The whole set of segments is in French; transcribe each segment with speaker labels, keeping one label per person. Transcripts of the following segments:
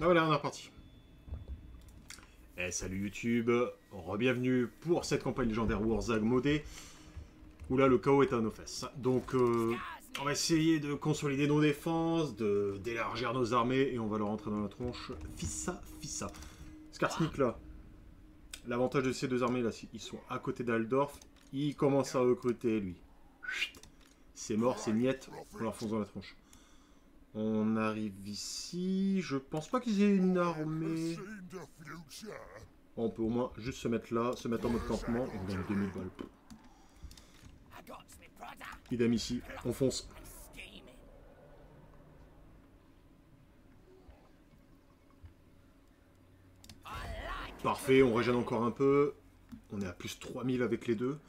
Speaker 1: Voilà, on est reparti. Salut YouTube, re-bienvenue pour cette campagne légendaire Warzag modée, où là le chaos est à nos fesses. Donc on va essayer de consolider nos défenses, d'élargir nos armées, et on va leur rentrer dans la tronche. Fissa, fissa. Skarsnik là, l'avantage de ces deux armées là, ils sont à côté d'Aldorf, il commence à recruter lui. C'est mort, c'est niette, on leur fonce dans la tronche. On arrive ici, je pense pas qu'ils aient une armée... On peut au moins juste se mettre là, se mettre en mode campement, et on gagne 2000 balles. Idem ici, on fonce. Parfait, on régène encore un peu. On est à plus 3000 avec les deux.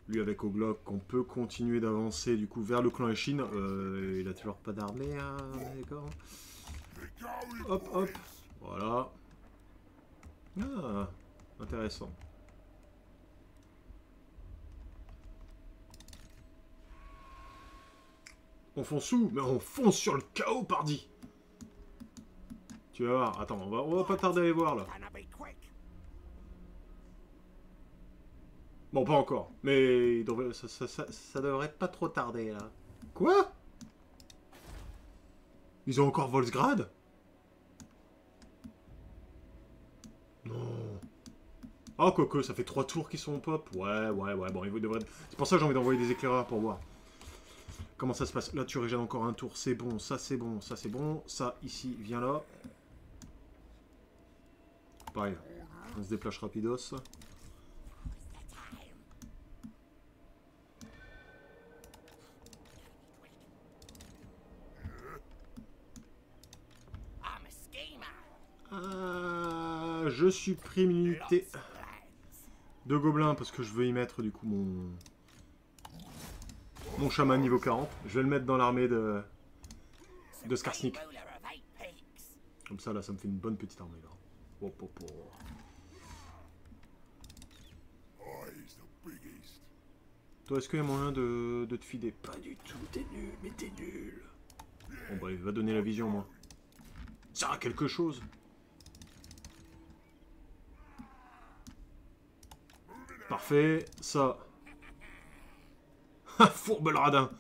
Speaker 1: Lui avec Oglock, on peut continuer d'avancer du coup vers le clan Eshin. Il a toujours pas d'armée, hein, d'accord. Hop, hop. Voilà. Ah, intéressant. On fonce où? Mais on fonce sur le chaos, pardi. Tu vas voir. Attends, on va pas tarder à aller voir, là. Bon, pas encore. Mais ça devrait pas trop tarder, là. Quoi? Ils ont encore Volsgrad? Non. Ah, quoique, ça fait 3 tours qu'ils sont pop. Ouais, bon, ils devraient... C'est pour ça que j'ai envie d'envoyer des éclaireurs pour voir. Comment ça se passe? Là, tu régènes encore un tour. C'est bon, ça c'est bon, ça c'est bon. Ça, ici, viens là. Pareil. On se déplace rapidos. Je supprime une unité de gobelins parce que je veux y mettre du coup mon chaman niveau 40. Je vais le mettre dans l'armée de Skarsnik. Comme ça, là, ça me fait une bonne petite armée, là. Oh, oh, oh. Toi, est-ce qu'il y a moyen de te fider? Pas du tout, t'es nul, mais t'es nul. Bon, bah, il va donner la vision, moi. Ça a quelque chose. Parfait, ça. Fourbe le radin.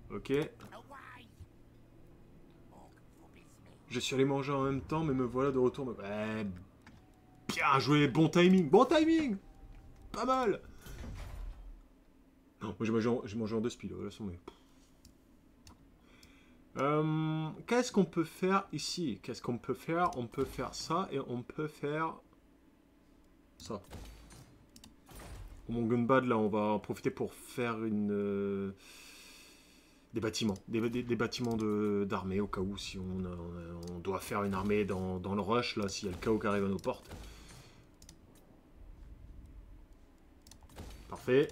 Speaker 1: Ok. Je suis allé manger en même temps, mais me voilà de retour. Ouais, bien joué, bon timing. Bon timing. Pas mal. Non, moi j'ai mangé en 2 spies, là, mais... Qu'est-ce qu'on peut faire ici? Qu'est-ce qu'on peut faire? On peut faire ça et on peut faire ça. Mon gunpad là, on va en profiter pour faire une des bâtiments, des bâtiments d'armée au cas où si on doit faire une armée dans le rush là, s'il y a le chaos qui arrive à nos portes. Parfait.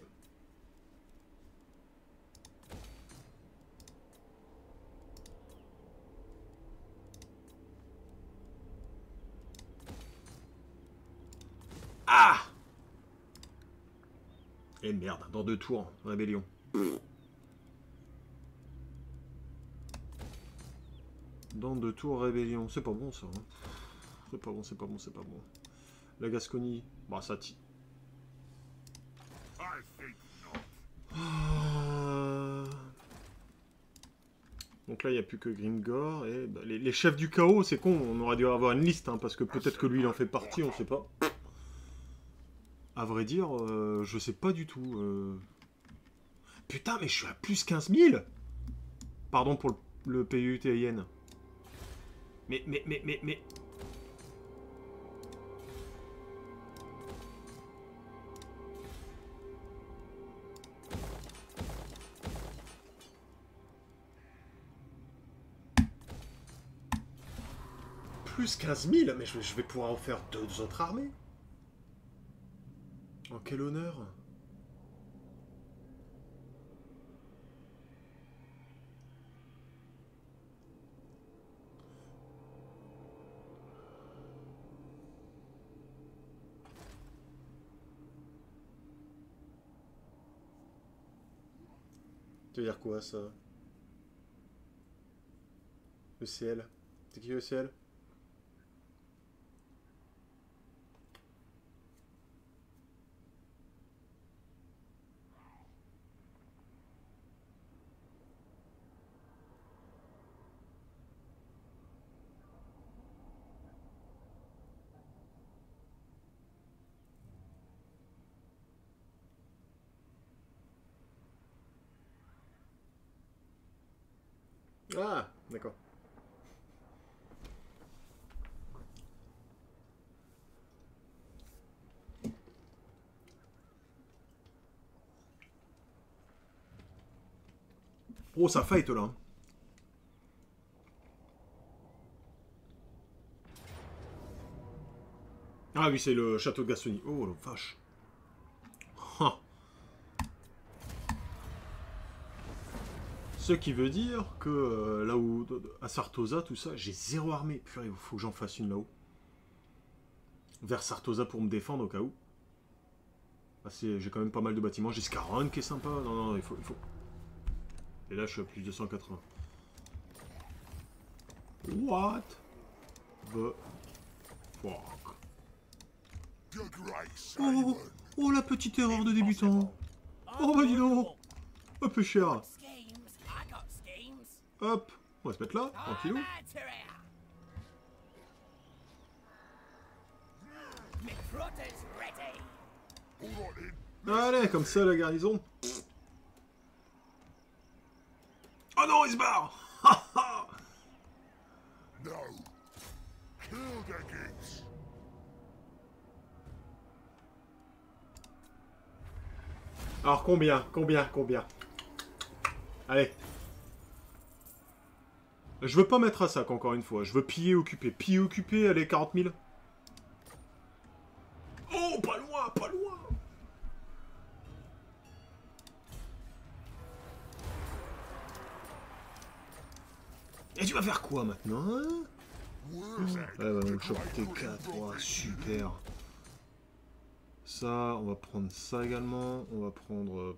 Speaker 1: Ah! Et merde, dans 2 tours, rébellion. Dans 2 tours, rébellion. C'est pas bon ça. Hein. C'est pas bon, c'est pas bon, c'est pas bon. La Gascogne. Bah ça tire. Donc là, il n'y a plus que Grimgor. Et bah, les chefs du chaos, c'est con. On aurait dû avoir une liste, hein, parce que peut-être que lui, il en fait partie, on sait pas. À vrai dire, je sais pas du tout. Putain, mais je suis à plus 15 000. Pardon pour le PUTIN. Mais... Plus 15 000? Mais je vais pouvoir en faire 2 autres armées. En quel honneur? veut dire quoi, ça? ECL. C'est qui ECL? Ah, d'accord. Oh, ça fight là. Ah oui, c'est le château de Gascony. Oh la vache. Ah. Ce qui veut dire que là où, à Sartosa, tout ça, j'ai 0 armée. Purée, il faut que j'en fasse une là-haut. Vers Sartosa pour me défendre au cas où. Ah, j'ai quand même pas mal de bâtiments. J'ai Scarron qui est sympa. Non, non, il faut. Et là, je suis à plus de 180. What the fuck? Oh, oh, la petite erreur de débutant. Oh, bah dis donc. Un peu cher. Hop, on va se mettre là, tranquillou. Allez, comme ça, la garnison. Oh non, il se barre. Alors, combien? Allez. Je veux pas mettre à sac, encore une fois. Je veux piller, occuper. Piller, occuper, allez, 40 000. Oh, pas loin, pas loin. Et tu vas faire quoi, maintenant, hein? Le choc T4, oh, super. Ça, on va prendre ça également. On va prendre...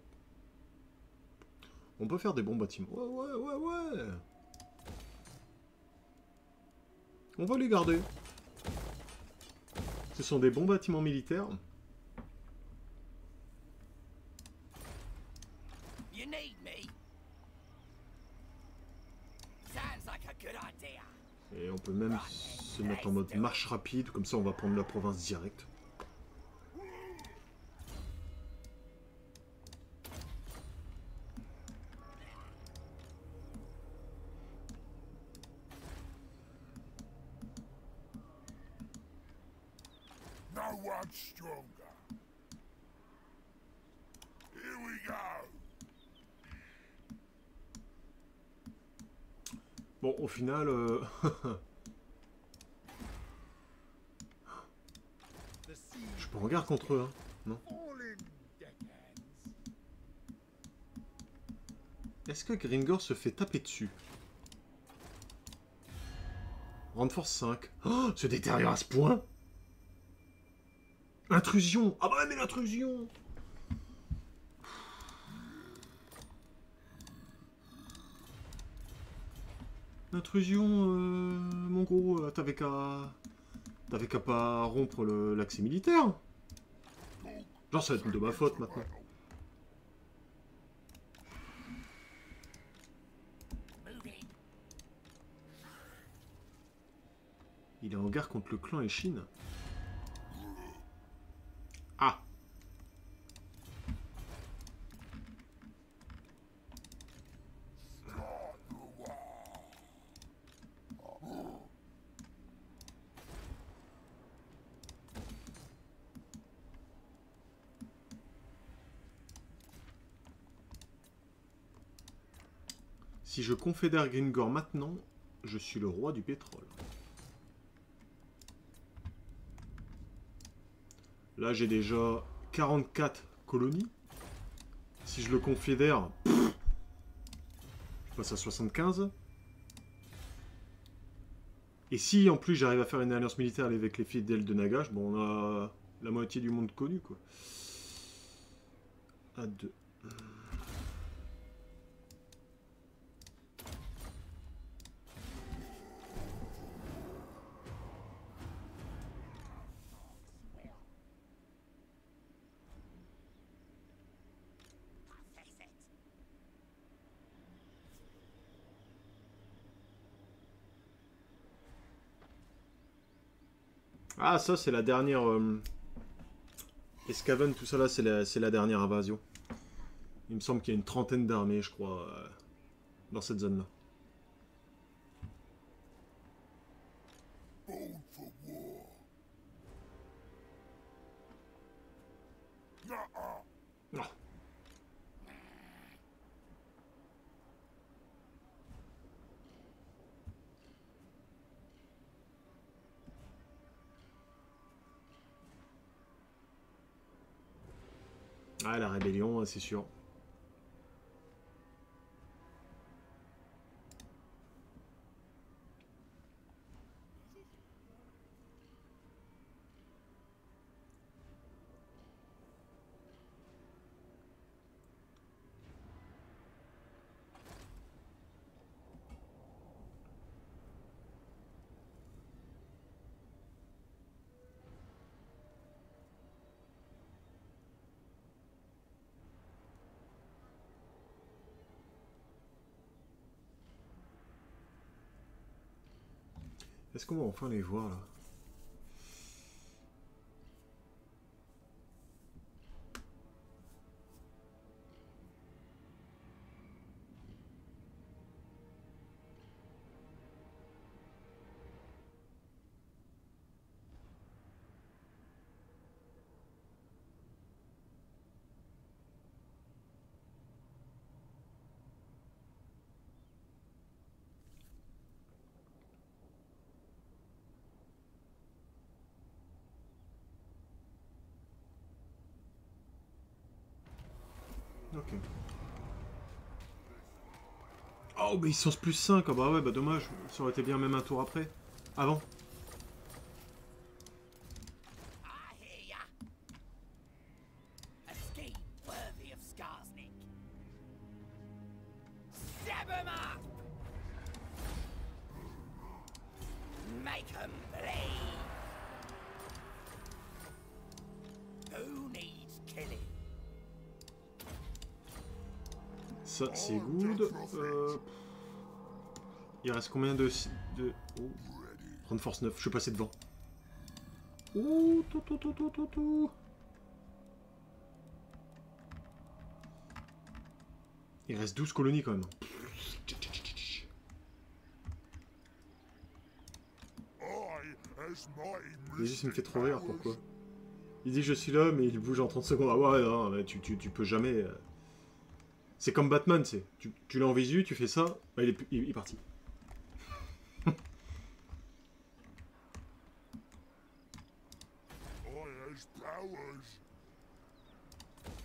Speaker 1: On peut faire des bons bâtiments. Ouais. On va les garder. Ce sont des bons bâtiments militaires. Et on peut même se mettre en mode marche rapide. Comme ça, on va prendre la province directe. Bon, au final... Je suis pas en guerre contre eux, hein. Non. Est-ce que Gringor se fait taper dessus? Rang de force 5. Oh, se détériore à ce point? Intrusion. Ah bah mais l'intrusion. L'intrusion, mon gros, t'avais qu'à pas rompre l'accès militaire. Genre ça va être de ma faute maintenant. Il est en guerre contre le clan Eshin. Ah. Si je confédère Gringor maintenant, je suis le roi du pétrole. Là, j'ai déjà 44 colonies. Si je le confédère, je passe à 75. Et si, en plus, j'arrive à faire une alliance militaire avec les fidèles de Nagash, bon, on a la moitié du monde connu, quoi. À 2. Ah, ça, c'est la dernière... Escaven, tout ça là, c'est la dernière invasion. Il me semble qu'il y a une trentaine d'armées, je crois, dans cette zone-là. Oh. Ah, la rébellion, c'est sûr. Est-ce qu'on va enfin les voir, là? Ok. Oh, mais ils sont plus 5. Ah bah ouais, bah dommage. Ça aurait été bien même un tour après. Avant. Ça, c'est good. Il reste combien de... Oh. Renforce 9. Je suis passé devant. Oh, tout. Il reste 12 colonies quand même. Il dit, ça me fait trop rire, pourquoi? Il dit je suis là, mais il bouge en 30 secondes. Ah ouais, non, tu peux jamais... C'est comme Batman, c'est. Tu l'as en visu, tu fais ça, bah, il est parti.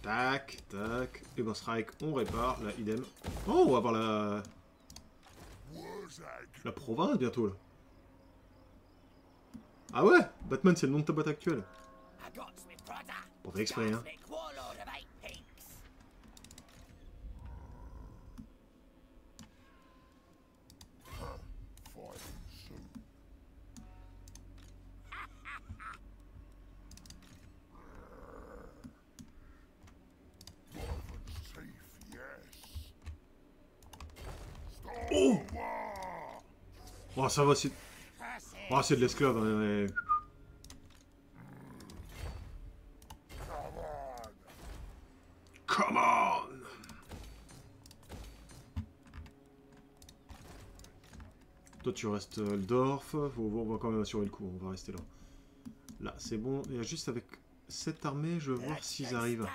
Speaker 1: Tac, tac. Et ben strike, on répare, là, idem. Oh, on va avoir la province bientôt, là. Ah ouais, Batman, c'est le nom de ta boîte actuelle. Pour faire exprès, hein. Oh! Oh, ça va, c'est... Oh, c'est de l'esclave, hein, ouais. Come on! Toi, tu restes Eldorf. On va quand même assurer le coup, on va rester là. Là, c'est bon. Et juste avec cette armée, je veux voir s'ils arrivent.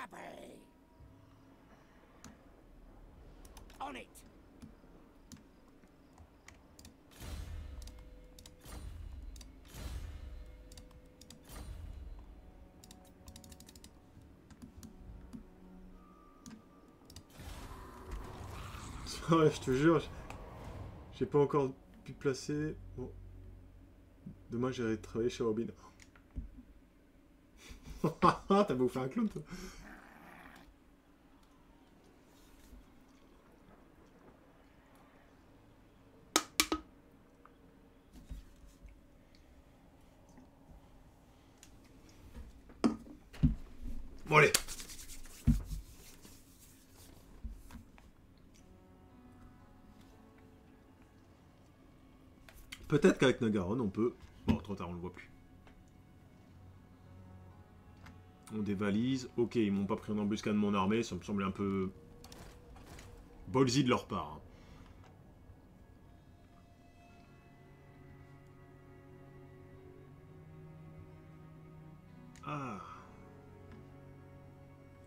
Speaker 1: Ouais, je te jure, j'ai pas encore pu placer. Bon. Demain, j'irai travailler chez Robin. T'as bouffé un clown, toi. Bon, allez. Peut-être qu'avec Nagaron, on peut... Bon, trop tard, on le voit plus. ont des valises. Ok, ils m'ont pas pris en embuscade mon armée, ça me semblait un peu... ballsy de leur part. Ah.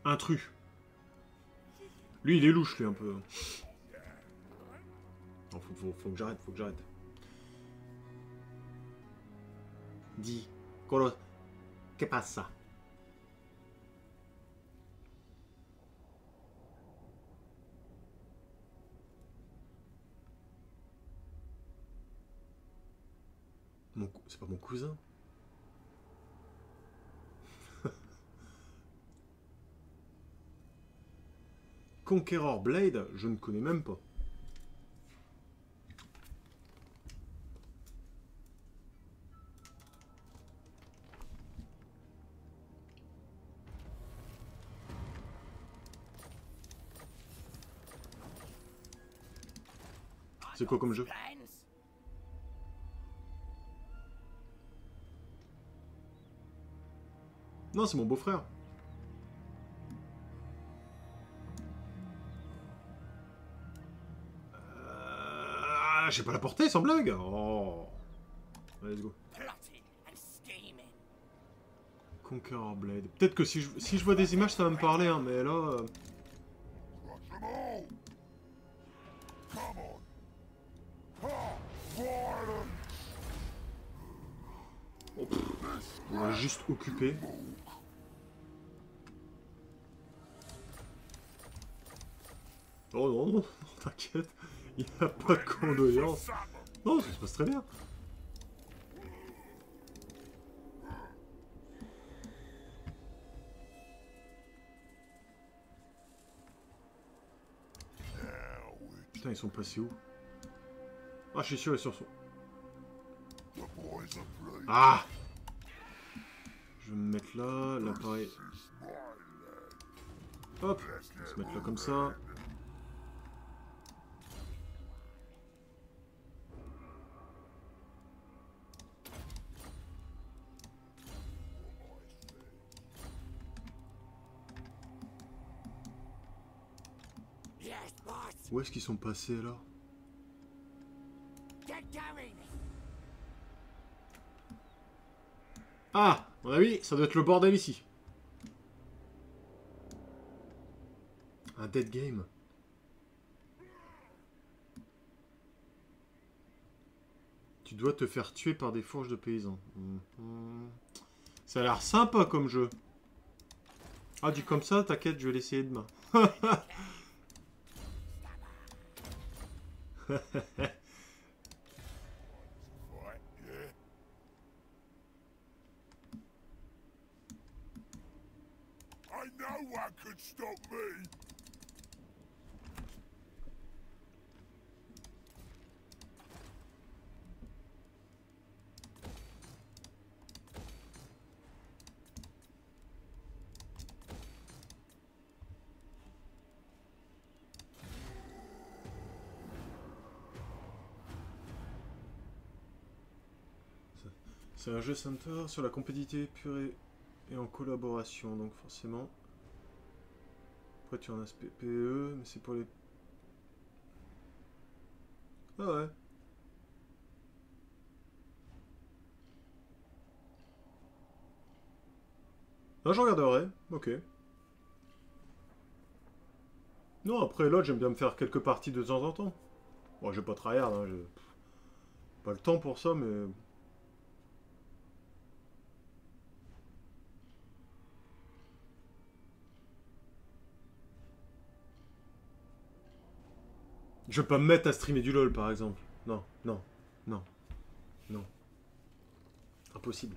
Speaker 1: Intrus. Lui, il est louche, lui, un peu. Non, faut que j'arrête, faut que j'arrête. Dis, Colo, que passa? C'est pas mon cousin? Conqueror Blade, je ne connais même pas. C'est quoi comme jeu? Non, c'est mon beau-frère. J'ai pas la portée, sans blague. Oh. Allez, let's go. Conqueror Blade. Peut-être que si je vois des images, ça va me parler, hein, mais là... Oh, on va juste occuper. Oh non, non, t'inquiète. Il n'y a pas de condoléances. Non, ça se passe très bien. Putain, ils sont passés où? Ah, je suis sûr, ils sont... Ah! Je vais me mettre là, l'appareil... Hop! On va se mettre là comme ça. Où est-ce qu'ils sont passés, alors? Ah! À mon avis, ça doit être le bordel ici. Un dead game. Tu dois te faire tuer par des fourches de paysans. Ça a l'air sympa comme jeu. Ah, dit comme ça, t'inquiète, je vais l'essayer demain. C'est un jeu center sur la compétitivité pure et en collaboration, donc forcément. Après tu en as PPE, mais c'est pour les... Ah ouais. Ah, je regarderai, ok. Non, après l'autre, j'aime bien me faire quelques parties de temps en temps. Bon, je vais pas tryhard, hein, j'ai pas le temps pour ça, mais... Je vais pas me mettre à streamer du LoL, par exemple. Non, non, non, non. Impossible.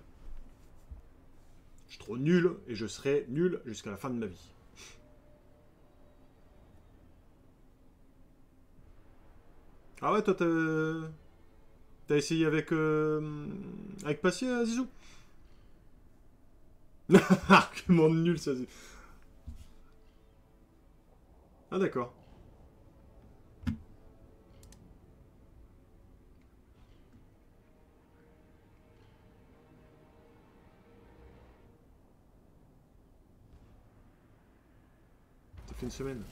Speaker 1: Je suis trop nul, et je serai nul jusqu'à la fin de ma vie. Ah ouais, toi, t'as essayé avec... avec Passy, Zizou? Argument nul, ça. Ah d'accord. fait une semaine.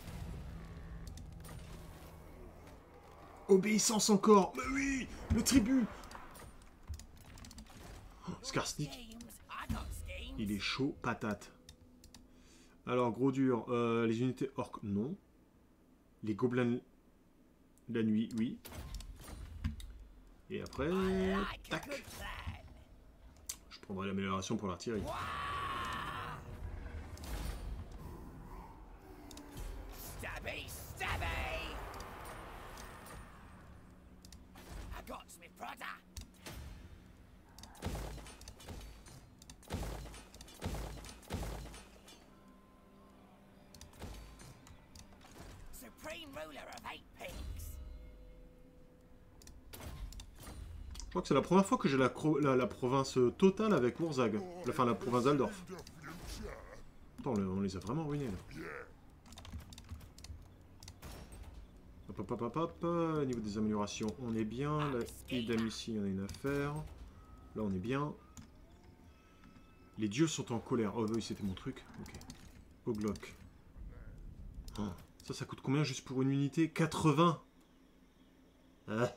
Speaker 1: Obéissance encore. Mais oui, le tribut. Oh, Skarsnik. Il est chaud patate. Alors, gros dur. Les unités orques, non. Les gobelins la nuit, oui. Et après... Tac. Je prendrai l'amélioration pour l'artillerie. Je crois que c'est la première fois que j'ai la province totale avec Wurzag. Enfin, la province d'Aldorf. Attends, on les a vraiment ruinés, là. Hop, hop, hop, hop, hop. Au niveau des améliorations, on est bien. La Idam ici, on a une affaire. Là, on est bien. Les dieux sont en colère. Oh, oui, c'était mon truc. Ok. Oglock. Oh, ça coûte combien juste pour une unité? 80. Ah.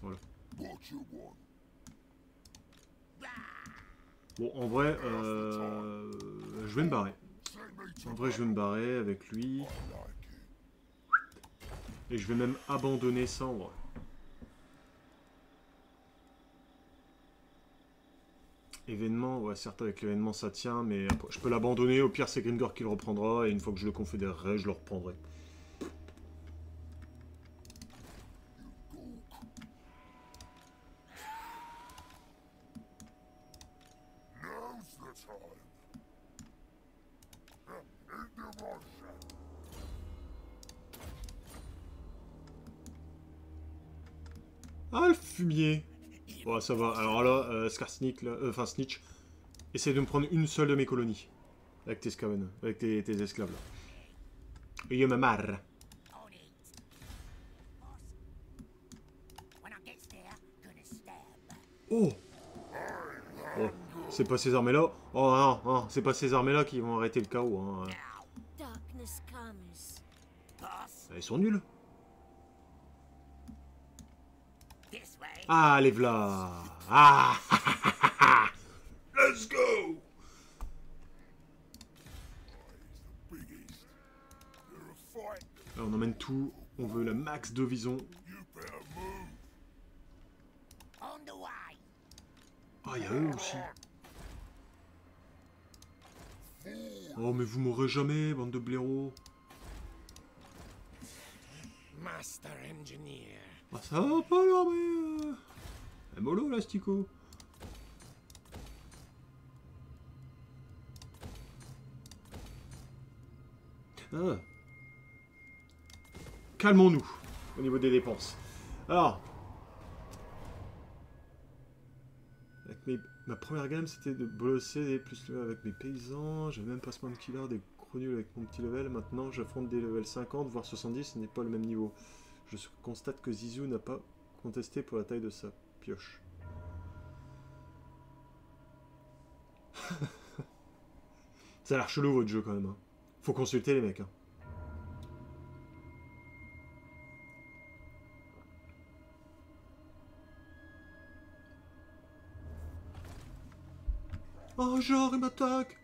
Speaker 1: Voilà. Bon, en vrai, je vais me barrer. En vrai, je vais me barrer avec lui. Et je vais même abandonner ça, en vrai. Événement, ouais, certes, avec l'événement, ça tient, mais je peux l'abandonner. Au pire, c'est Grimgor qui le reprendra. Et une fois que je le confédérerai, je le reprendrai. Ah, le fumier. Bon, ça va. Alors là, Skarsnik, enfin Snitch, essaye de me prendre une seule de mes colonies. Avec tes scaven, avec tes esclaves, là. Et je me marre. Oh! Oh, c'est pas ces armées-là. Oh non, non, c'est pas ces armées-là qui vont arrêter le chaos. Hein. Ils sont nuls. Ah, les v'là. Ah! Let's go! Là, on emmène tout. On veut le max de vision. Ah, il y a eux aussi. Oh, mais vous mourrez jamais, bande de blaireaux. Ah, ça va pas, l'armée. Mollo, là, Stico. Ah. Calmons-nous au niveau des dépenses. Alors, avec ma première gamme, c'était de bosser des plus avec mes paysans. J'avais même pas ce de killer, des chronules avec mon petit level. Maintenant, j'affronte des levels 50, voire 70, ce n'est pas le même niveau. Je constate que Zizou n'a pas contesté pour la taille de sa pioche. Ça a l'air chelou votre jeu quand même. Hein. Faut consulter les mecs. Hein. Oh genre il m'attaque.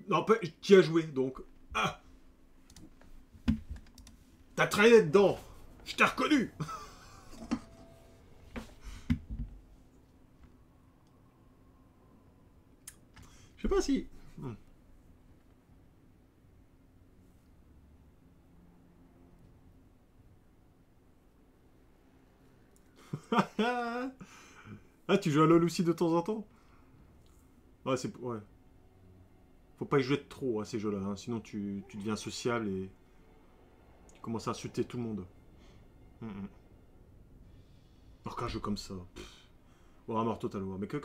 Speaker 1: Non, tu as joué donc. Ah. T'as traîné dedans. Je t'ai reconnu. Je sais pas si... Ah, tu joues à LoL aussi de temps en temps? Ouais, c'est... Ouais. Faut pas y jouer de trop à ces jeux-là, hein, sinon tu deviens sociable et... Tu commences à insulter tout le monde. Alors qu'un jeu comme ça... Bon, à mort total, ouais. Mais que...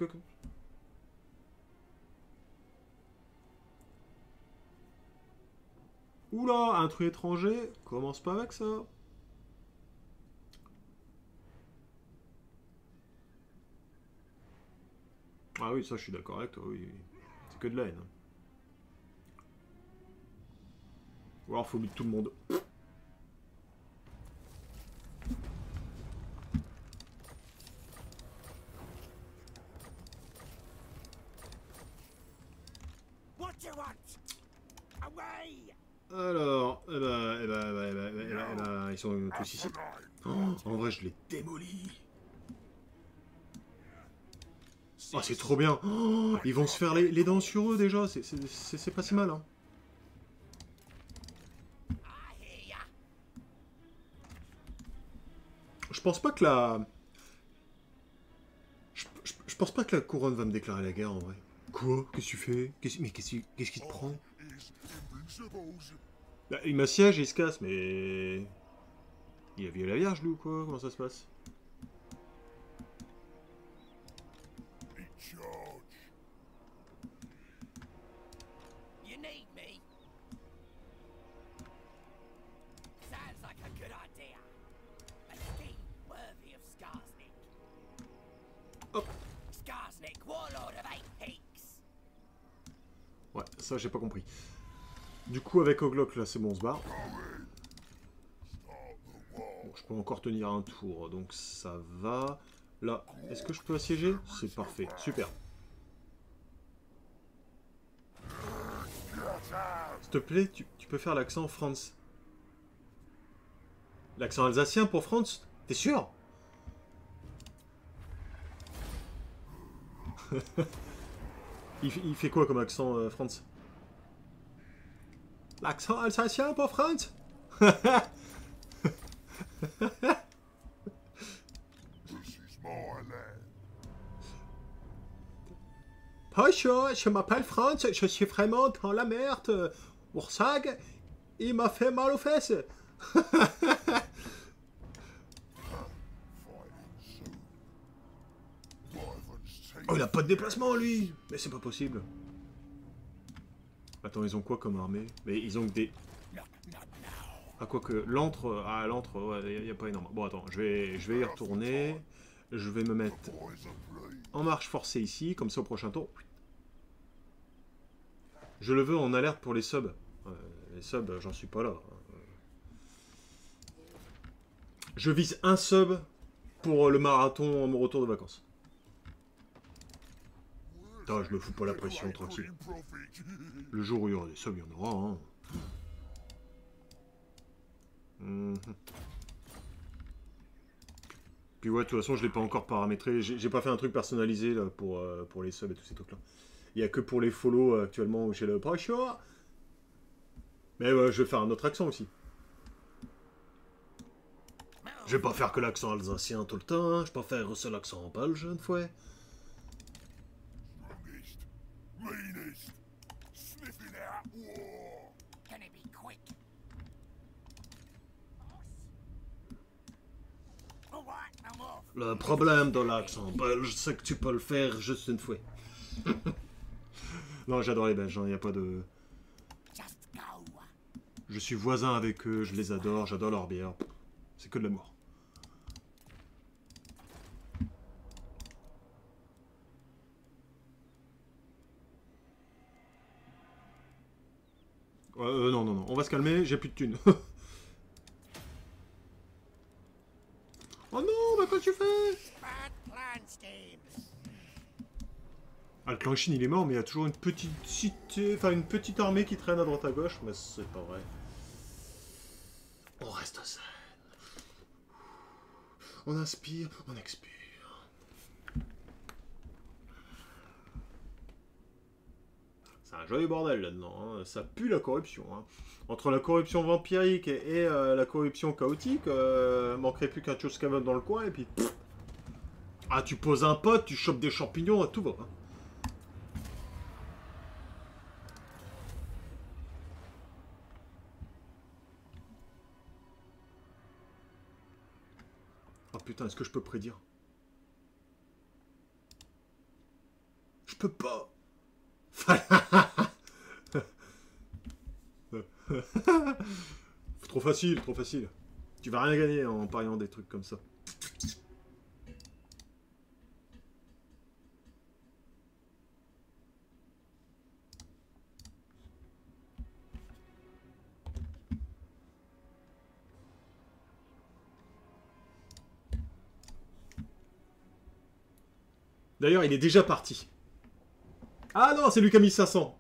Speaker 1: Oula, un truc étranger. Commence pas avec ça. Ah oui, ça je suis d'accord avec toi, oui. C'est que de la haine. Ou alors faut buter tout le monde. Alors, ils sont tous ici. Oh, en vrai, je les démolis. Oh, c'est trop bien. Oh, ils vont se faire les dents sur eux déjà. C'est pas si mal. Hein. Je pense pas que la... Je pense pas que la couronne va me déclarer la guerre en vrai. Quoi? Qu'est-ce que tu fais? Mais qu'est-ce qui te prend? Bah, il m'assiège et il se casse, mais... Il a vu la Vierge, lui, ou quoi? Comment ça se passe? Hop. Ouais, ça j'ai pas compris. Du coup, avec Oglock, là, c'est bon, on se barre. Bon, je peux encore tenir un tour, donc ça va. Là, est-ce que je peux assiéger? C'est parfait, super. S'il te plaît, tu peux faire l'accent France. L'accent alsacien pour France? T'es sûr? il fait quoi comme accent, France? L'accent alsacien pour France? Bonjour, je m'appelle Franz, je suis vraiment dans la merde. Wurzag, il m'a fait mal aux fesses. Oh, il a pas de déplacement, lui. Mais c'est pas possible. Attends, ils ont quoi comme armée? Mais ils ont que des... Ah, quoique, l'antre... Ah, l'antre, ouais, il n'y a pas énorme. Bon, attends, je vais y retourner. Je vais me mettre en marche forcée ici, comme ça au prochain tour. Je le veux en alerte pour les subs. Les subs, j'en suis pas là. Je vise un sub pour le marathon en mon retour de vacances. Putain, je me fous pas la pression, tranquille. Le jour où il y aura des subs, il y en aura, hein. Puis ouais, de toute façon, je l'ai pas encore paramétré. J'ai pas fait un truc personnalisé là, pour les subs et tous ces trucs-là. Il y a que pour les follow actuellement où j'ai le pressure. Mais je vais faire un autre accent aussi. Je vais pas faire que l'accent alsacien tout le temps, hein. Je peux faire aussi l'accent belge une fois. Le problème de l'accent belge, c'est que tu peux le faire juste une fois. Non, j'adore les Belges, il n'y a pas de... Je suis voisin avec eux, je les adore, j'adore leur bière. C'est que de l'amour. Non, non, non, on va se calmer, j'ai plus de thunes. Oh non, mais qu'est-ce que tu fais? Ah, le clan Chine il est mort, mais il y a toujours une petite cité, enfin une petite armée qui traîne à droite à gauche, mais c'est pas vrai. On reste zen. On inspire, on expire. C'est un joli bordel là-dedans, hein. Ça pue la corruption. Hein. Entre la corruption vampirique et la corruption chaotique, manquerait plus qu'un Choscaven dans le coin et puis... Pff. Ah, tu poses un pote, tu chopes des champignons, tout va. Hein. Oh putain, est-ce que je peux prédire? Je peux pas. Trop facile, trop facile. Tu vas rien gagner en pariant des trucs comme ça. D'ailleurs, il est déjà parti. Ah non, c'est lui qui a mis 500.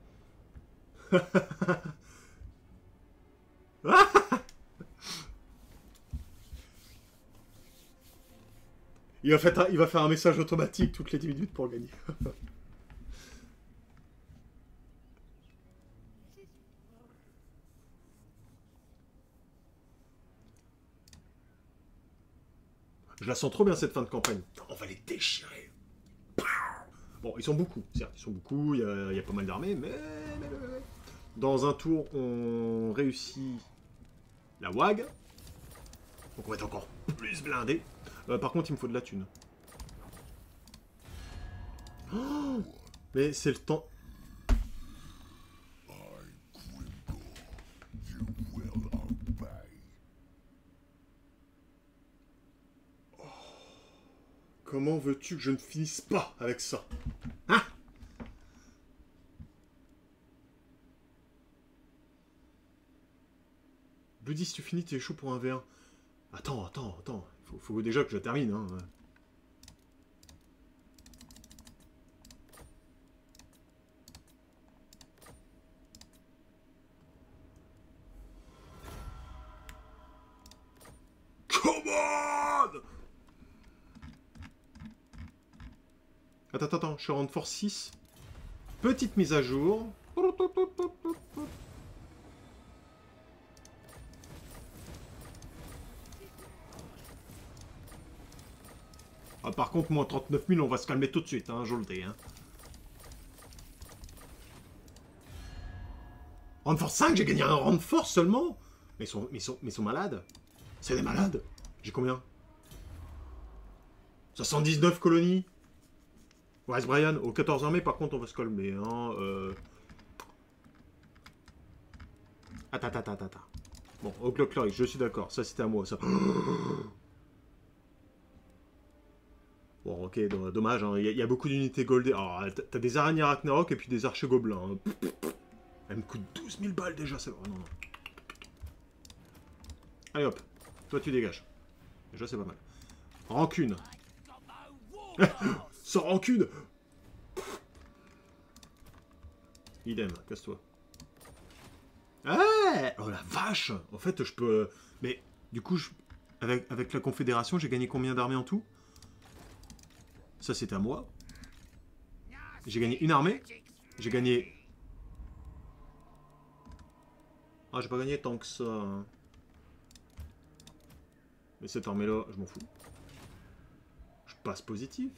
Speaker 1: Il va faire un message automatique toutes les 10 minutes pour gagner. Je la sens trop bien cette fin de campagne. On va les déchirer. Bon, ils sont beaucoup, certes, ils sont beaucoup, il y a pas mal d'armées, mais... Dans un tour, on réussit la WAG. Donc on va être encore plus blindé. Par contre, il me faut de la thune. Oh, mais c'est le temps... Comment veux-tu que je ne finisse pas avec ça? Hein? Buddy, si tu finis, t'es chaud pour un V1. Attends. Faut déjà que je termine, hein. Come on! Attends, je suis en force 6. Petite mise à jour. Ah, par contre, moi, 39 000, on va se calmer tout de suite, hein, je le dis. Hein. Rang de force 5, j'ai gagné un rang de force seulement. Mais ils sont malades. C'est des malades. J'ai combien? 79 colonies. Wise Brian, au 14 armées, par contre, on va se calmer. Hein, Attends. Bon, au Clockloy, je suis d'accord. Ça, c'était à moi, ça. Bon, ok, dommage. Il y a beaucoup d'unités goldées. Alors, t'as des araignées Ragnarok et puis des archers gobelins. Hein. Elle me coûte 12 000 balles déjà, c'est vrai. Non. Allez hop, toi tu dégages. Déjà, c'est pas mal. Rancune. Sans rancune. Idem, casse-toi. Ah, oh la vache. En fait, je peux... Mais, du coup, avec la Confédération, j'ai gagné combien d'armées en tout? Ça, c'est à moi. J'ai gagné une armée. J'ai gagné... Ah, j'ai pas gagné tant que ça. Hein. Mais cette armée-là, je m'en fous. Je passe positif.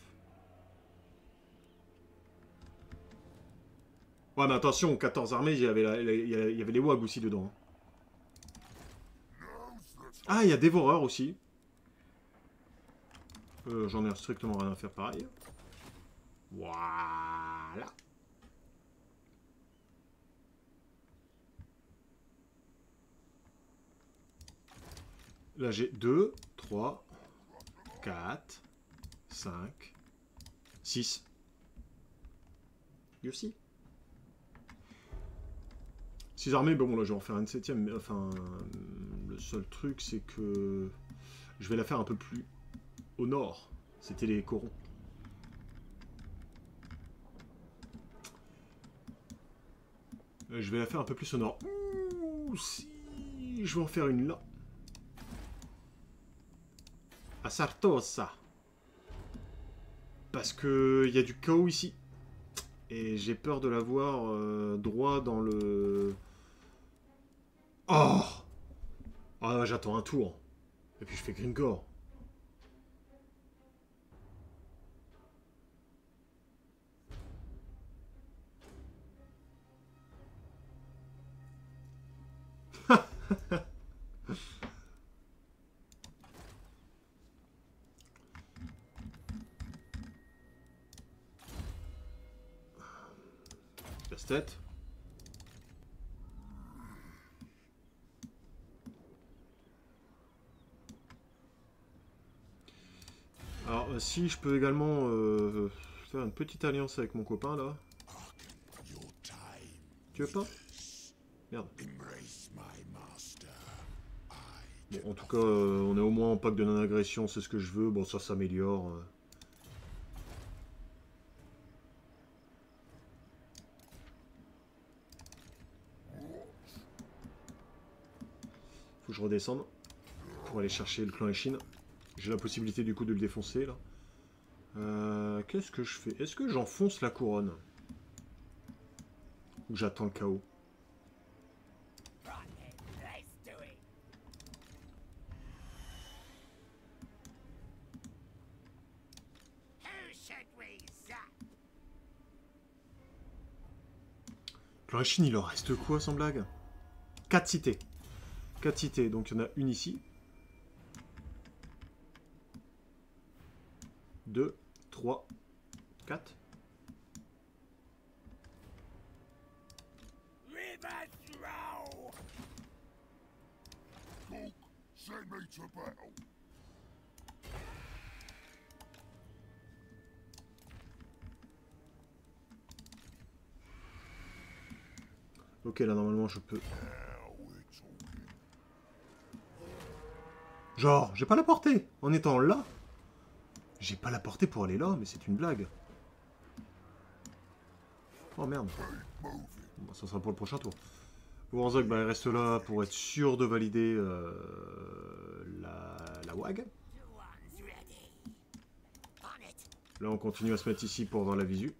Speaker 1: Ouais, mais attention, 14 armées, il y avait les WAG aussi dedans. Ah, il y a Dévoreur aussi. J'en ai strictement rien à faire pareil. Voilà. Là, j'ai 2, 3, 4, 5, 6. Lui aussi. 6 armées, bon là je vais en faire une 7ème, mais enfin, le seul truc c'est que je vais la faire un peu plus au nord. C'était les corons. Je vais la faire un peu plus au nord. Ouh, si je vais en faire une là. À Sartosa. Parce que il y a du chaos ici. Et j'ai peur de l'avoir droit dans le... Oh! Ah, j'attends un tour. Et puis je fais Gringor. Casse-tête. Alors, si je peux également faire une petite alliance avec mon copain là. Tu veux pas? Merde. Bon, en tout cas, on est au moins en pack de non-agression, c'est ce que je veux. Bon, ça s'améliore. je redescende pour aller chercher le clan Eshin. J'ai la possibilité du coup de le défoncer là. Qu'est-ce que je fais? Est-ce que j'enfonce la couronne? Ou j'attends le chaos? Clan Eshin, il en reste quoi sans blague? 4 cités. 4 cités, donc il y en a une ici. 2, 3, 4. Ok, là normalement je peux... Genre, j'ai pas la portée en étant là. J'ai pas la portée pour aller là, mais c'est une blague. Oh merde. Bon, ça sera pour le prochain tour. Warzog, bah, il reste là pour être sûr de valider la WAG. Là, on continue à se mettre ici pour avoir la visu.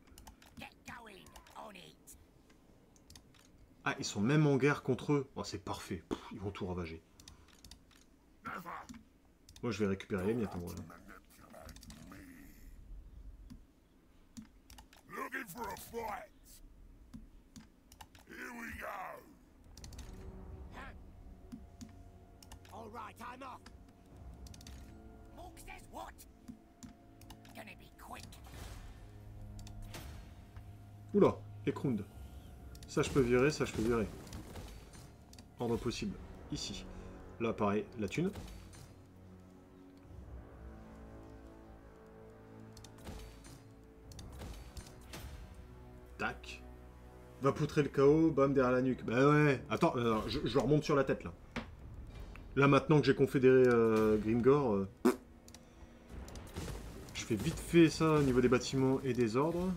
Speaker 1: Ah, ils sont même en guerre contre eux. Oh, c'est parfait. Pff, ils vont tout ravager. Moi, je vais récupérer les miettes en vrai. Oula, Ekrund. Ça, je peux virer, ça, je peux virer. Ordre possible. Ici. Là, pareil, la thune. Tac. Va poutrer le chaos, bam, derrière la nuque. Bah ouais. Attends, je remonte sur la tête, là. Là, maintenant que j'ai confédéré Grimgor, je fais vite fait ça au niveau des bâtiments et des ordres.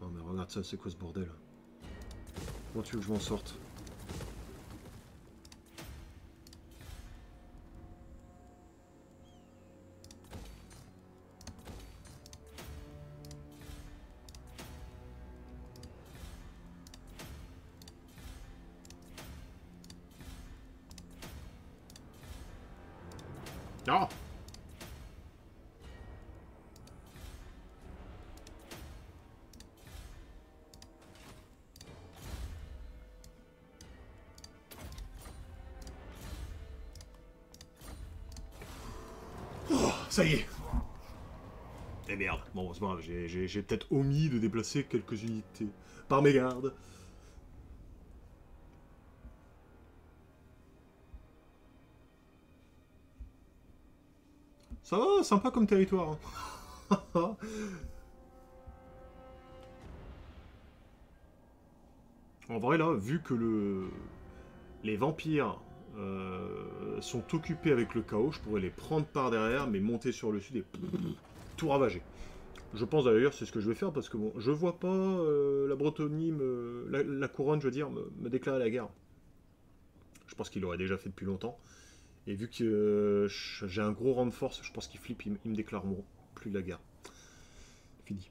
Speaker 1: Oh, mais regarde ça, c'est quoi ce bordel? Comment tu veux que je m'en sorte? Ah! Oh, ça y est! Eh merde, bon c'est pas grave, j'ai peut-être omis de déplacer quelques unités par mégarde. Ça va, sympa comme territoire. Hein. En vrai là, vu que les vampires sont occupés avec le chaos, je pourrais les prendre par derrière, mais monter sur le sud et tout ravager. Je pense d'ailleurs c'est ce que je vais faire parce que bon, je vois pas la Bretonnie, la couronne, je veux dire, me déclarer la guerre. Je pense qu'il l'aurait déjà fait depuis longtemps. Et vu que j'ai un gros rang de force, je pense qu'ils flippent, ils me déclareront plus la guerre. Fini.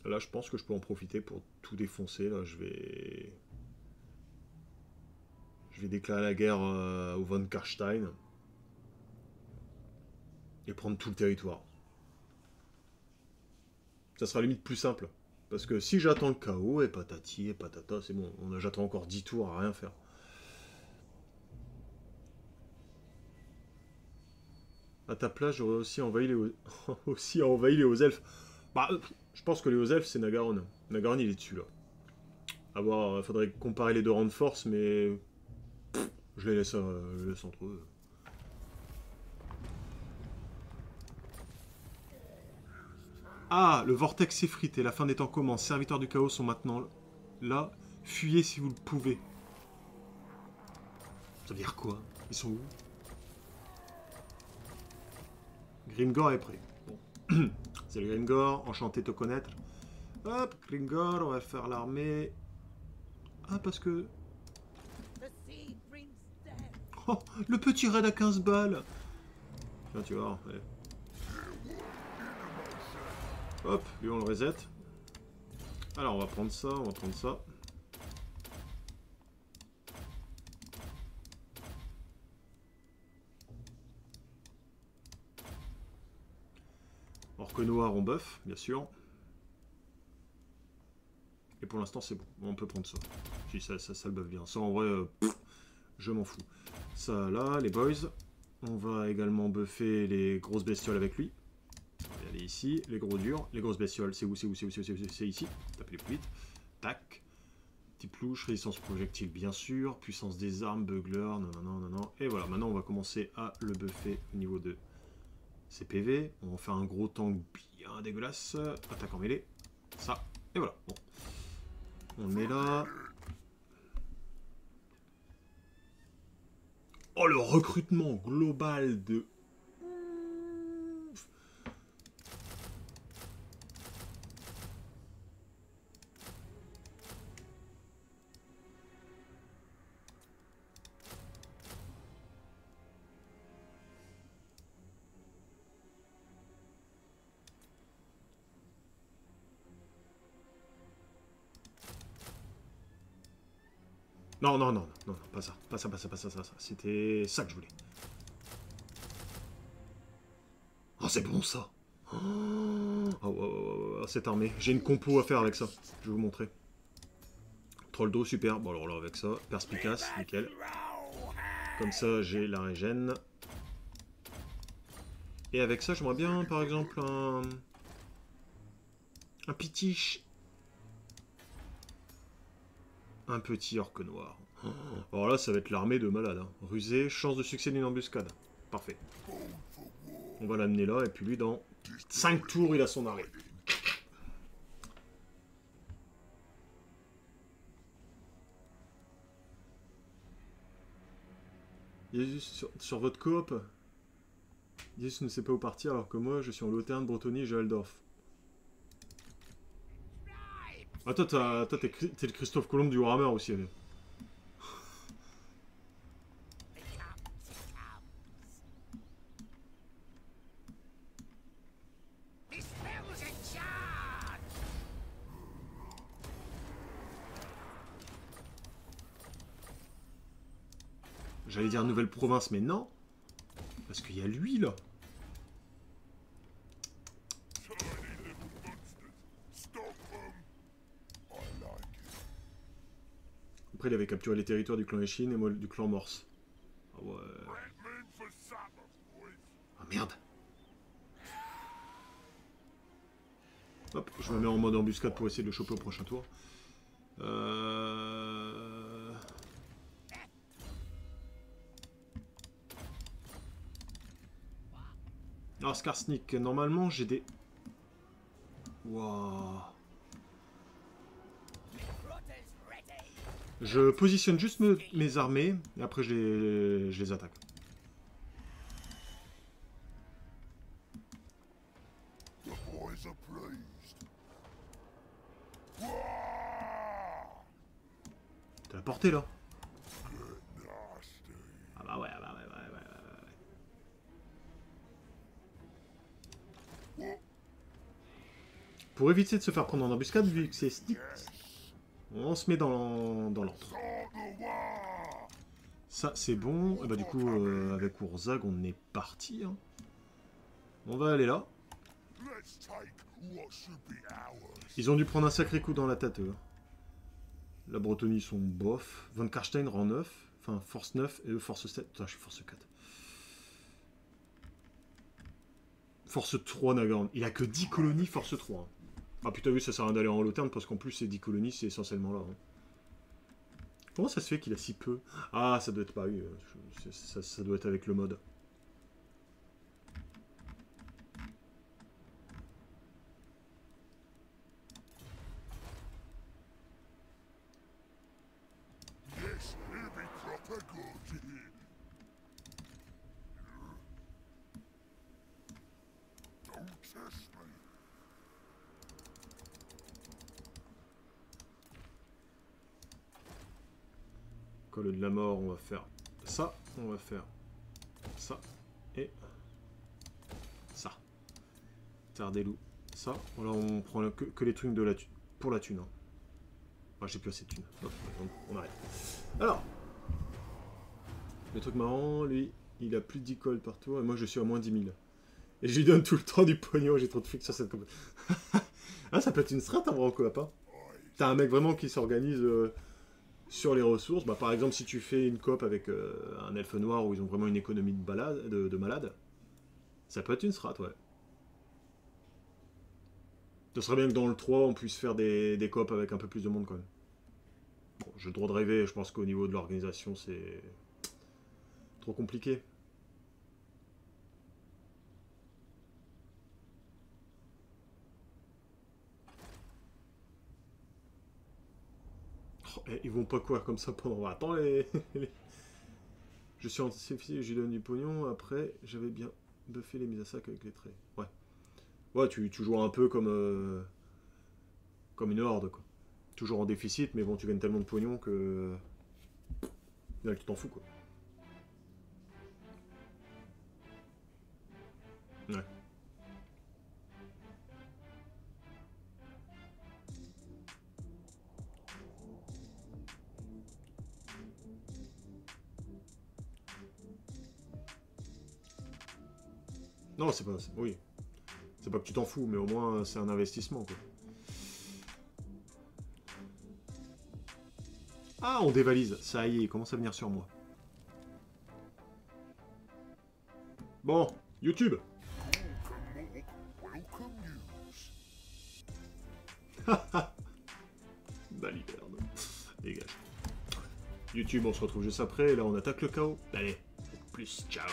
Speaker 1: Là, je pense que je peux en profiter pour tout défoncer. Là, je vais déclarer la guerre au von Karstein et prendre tout le territoire. Ça sera limite plus simple. Parce que si j'attends le chaos, et patati et patata, c'est bon. J'attends encore 10 tours à rien faire. À ta place, j'aurais aussi envahi les hauts elfes. Bah, je pense que les hauts elfes, c'est Nagaron. Nagaron, il est dessus, là. À voir, faudrait comparer les deux rangs de force, mais... je les laisse entre eux. Ah, le vortex s'effrite et la fin des temps commence. Serviteurs du chaos sont maintenant là. Fuyez si vous le pouvez. Ça veut dire quoi? Ils sont où? Grimgor est prêt. Bon. Salut Grimgor, enchanté de te connaître. Hop, Grimgor, on va faire l'armée. Ah, parce que... Oh, le petit raid à 15 balles. Tiens, tu vois, allez. Hop, lui on le reset. Alors on va prendre ça, on va prendre ça. Orque noir on buff, bien sûr. Et pour l'instant c'est bon, on peut prendre ça. Si ça le buff bien. Ça en vrai, je m'en fous. Ça là, les boys. On va également buffer les grosses bestioles avec lui. On va aller ici, les gros durs, les grosses bestioles, c'est où, c'est ici. Tapez-les plus vite. Tac. Type louche, résistance projectile bien sûr, puissance des armes, bugler, non. Et voilà, maintenant on va commencer à le buffer au niveau de ses PV. On va faire un gros tank bien dégueulasse. Attaque en mêlée. Ça. Et voilà. Bon. On est là. Oh, le recrutement global de... Non, pas ça. Pas ça. C'était ça que je voulais. Oh, c'est bon ça. Oh, cette armée. J'ai une compo à faire avec ça. Je vais vous montrer. Troll d'eau, super. Bon, alors là, avec ça, perspicace, nickel. Comme ça, j'ai la régène. Et avec ça, j'aimerais bien, par exemple, un pitiche. Un petit orque noir. Alors là, ça va être l'armée de malade. Hein. Rusé, chance de succès d'une embuscade. Parfait. On va l'amener là, et puis lui, dans 5 tours, il a son arrêt. Jesus, sur votre coop, Jesus ne sait pas où partir, alors que moi, je suis en Loterne, Bretonnie et Jaldorf. Ah, toi, t'es le Christophe Colomb du Warhammer aussi, allez. J'allais dire nouvelle province, mais non. Parce qu'il y a lui, là. Après, il avait capturé les territoires du clan Eshin et moi du clan Morse. Ah ouais. Ah merde. Hop, je me mets en mode embuscade pour essayer de le choper au prochain tour. Alors, Skarsnik, normalement, j'ai des... Waouh. Je positionne juste mes armées, et après je les attaque. T'as la portée, là? Ah bah ouais. Pour éviter de se faire prendre en embuscade, vu que c'est sneak, on se met dans l'ordre. Ça, c'est bon. Et bah du coup, avec Urzag, on est parti. Hein. On va aller là. Ils ont dû prendre un sacré coup dans la tête, eux. La Bretonnie, sont bof. Von Karstein, rang 9. Enfin, force 9 et eux, force 7. Putain, je suis force 4. Force 3, Nagorn. Il a que 10 colonies, force 3. Hein. Ah putain, oui, ça sert à rien d'aller en Loterne parce qu'en plus, ces 10 colonies, c'est essentiellement là. Hein. Comment ça se fait qu'il a si peu? Ah, ça doit être pas... Oui, ça doit être avec le mode. Colle de la mort, on va faire ça. on va faire ça et ça. Terre des loups, ça. Là, on prend que les trucs de la thune. Pour la thune. Hein. Ah, j'ai plus assez de thunes. On arrête. Alors, le truc marrant, lui, il a plus de 10 cols par tour et moi je suis à moins 10 000. Et je lui donne tout le temps du pognon, j'ai trop de fric sur cette compagnie. Ah, ça peut être une strat en vrai en coop, hein. T'as un mec vraiment qui s'organise sur les ressources. Bah, par exemple, si tu fais une coop avec un elfe noir où ils ont vraiment une économie de malade, ça peut être une strat, ouais. Ce serait bien que dans le 3, on puisse faire des coops avec un peu plus de monde quand même. Bon, j'ai le droit de rêver, je pense qu'au niveau de l'organisation, c'est trop compliqué. Oh, ils vont pas courir comme ça pendant... Attends, Je suis anticipé, je lui donne du pognon, après, j'avais bien buffé les mises à sac avec les traits. Ouais. Ouais, tu joues un peu comme... comme une horde, quoi. Toujours en déficit, mais bon, tu gagnes tellement de pognon que... Là, tu t'en fous, quoi. Ouais. Non, c'est pas... Oui. C'est pas que tu t'en fous, mais au moins, c'est un investissement, quoi. Ah, on dévalise. Ça y est, il commence à venir sur moi. Bon, YouTube. Baliverne. Dégage. YouTube, on se retrouve juste après. Et là, on attaque le chaos. Allez, plus, ciao.